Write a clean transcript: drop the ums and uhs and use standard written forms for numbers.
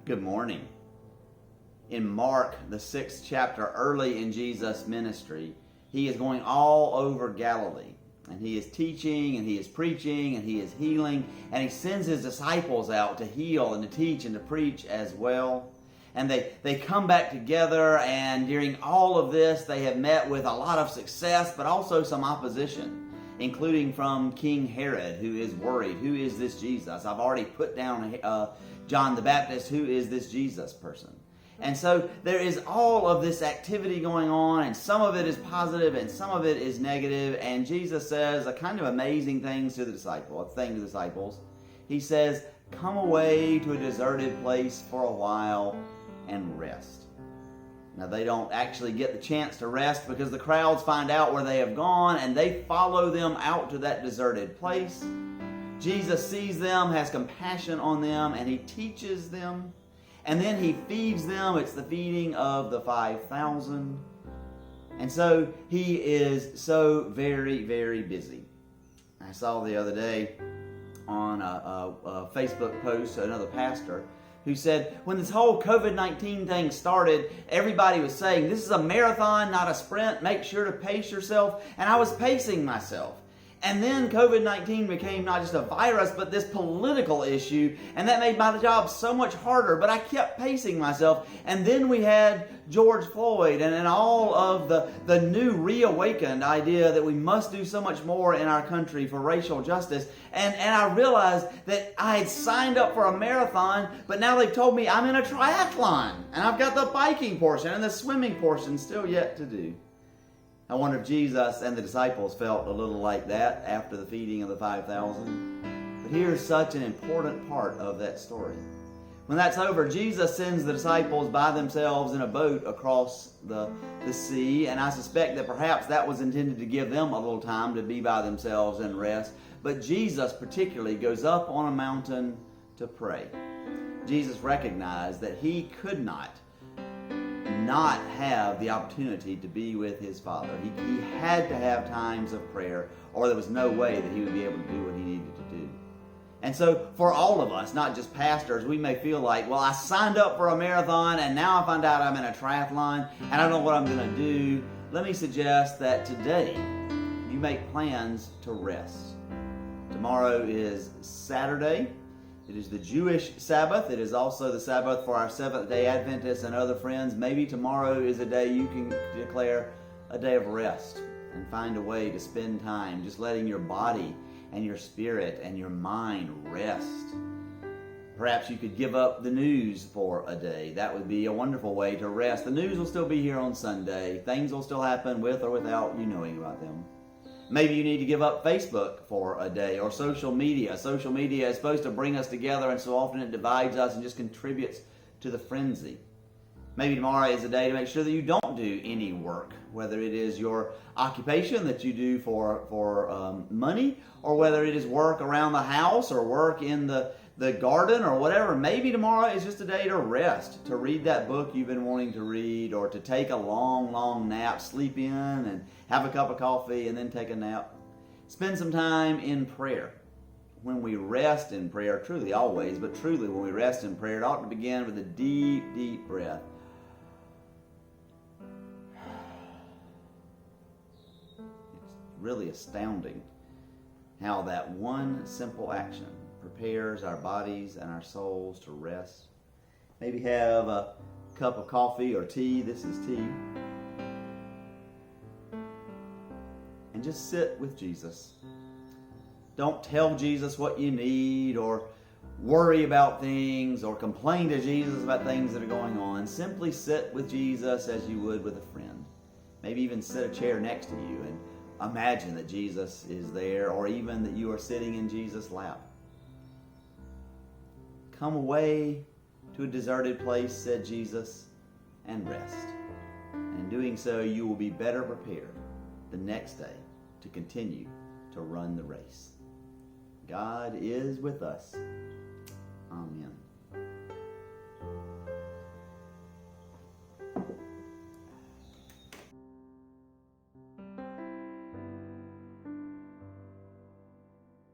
Good morning. In Mark, the 6th chapter, early in Jesus' ministry, he is going all over Galilee. And he is teaching, and he is preaching, and he is healing. And he sends his disciples out to heal and to teach and to preach as well. And they come back together, and during all of this, they have met with a lot of success, but also some opposition, including from King Herod, who is worried. Who is this Jesus? I've already put down John the Baptist. Who is this Jesus person? And so there is all of this activity going on, and some of it is positive and some of it is negative. And Jesus says a kind of amazing thing to the disciples. He says, "Come away to a deserted place for a while and rest." Now, they don't actually get the chance to rest because the crowds find out where they have gone and they follow them out to that deserted place. Jesus sees them, has compassion on them, and he teaches them. And then he feeds them. It's the feeding of the 5,000. And so he is so very, very busy. I saw the other day on a Facebook post, another pastor, who said, when this whole COVID-19 thing started, everybody was saying, this is a marathon, not a sprint. Make sure to pace yourself. And I was pacing myself. And then COVID-19 became not just a virus, but this political issue, and that made my job so much harder, but I kept pacing myself. And then we had George Floyd and all of the new reawakened idea that we must do so much more in our country for racial justice. And I realized that I had signed up for a marathon, but now they've told me I'm in a triathlon, and I've got the biking portion and the swimming portion still yet to do. I wonder if Jesus and the disciples felt a little like that after the feeding of the 5,000. But here's such an important part of that story. When that's over, Jesus sends the disciples by themselves in a boat across the sea, and I suspect that perhaps that was intended to give them a little time to be by themselves and rest. But Jesus particularly goes up on a mountain to pray. Jesus recognized that he could not have the opportunity to be with his Father. He had to have times of prayer, or there was no way that he would be able to do what he needed to do. And so for all of us, not just pastors, we may feel like, well, I signed up for a marathon and now I find out I'm in a triathlon and I don't know what I'm going to do. Let me suggest that today you make plans to rest. Tomorrow is Saturday. It is the Jewish Sabbath. It is also the Sabbath for our Seventh-day Adventists and other friends. Maybe tomorrow is a day you can declare a day of rest and find a way to spend time just letting your body and your spirit and your mind rest. Perhaps you could give up the news for a day. That would be a wonderful way to rest. The news will still be here on Sunday. Things will still happen with or without you knowing about them. Maybe you need to give up Facebook for a day, or social media. Social media is supposed to bring us together, and so often it divides us and just contributes to the frenzy. Maybe tomorrow is a day to make sure that you don't do any work, whether it is your occupation that you do for money, or whether it is work around the house or work in the garden or whatever. Maybe tomorrow is just a day to rest, to read that book you've been wanting to read, or to take a long, long nap, sleep in and have a cup of coffee and then take a nap. Spend some time in prayer. When we rest in prayer, truly always, but truly when we rest in prayer, it ought to begin with a deep, deep breath. It's really astounding how that one simple action prepares our bodies and our souls to rest. Maybe have a cup of coffee or tea. This is tea. And just sit with Jesus. Don't tell Jesus what you need, or worry about things, or complain to Jesus about things that are going on. Simply sit with Jesus as you would with a friend. Maybe even sit a chair next to you and imagine that Jesus is there, or even that you are sitting in Jesus' lap. Come away to a deserted place, said Jesus, and rest. And in doing so, you will be better prepared the next day to continue to run the race. God is with us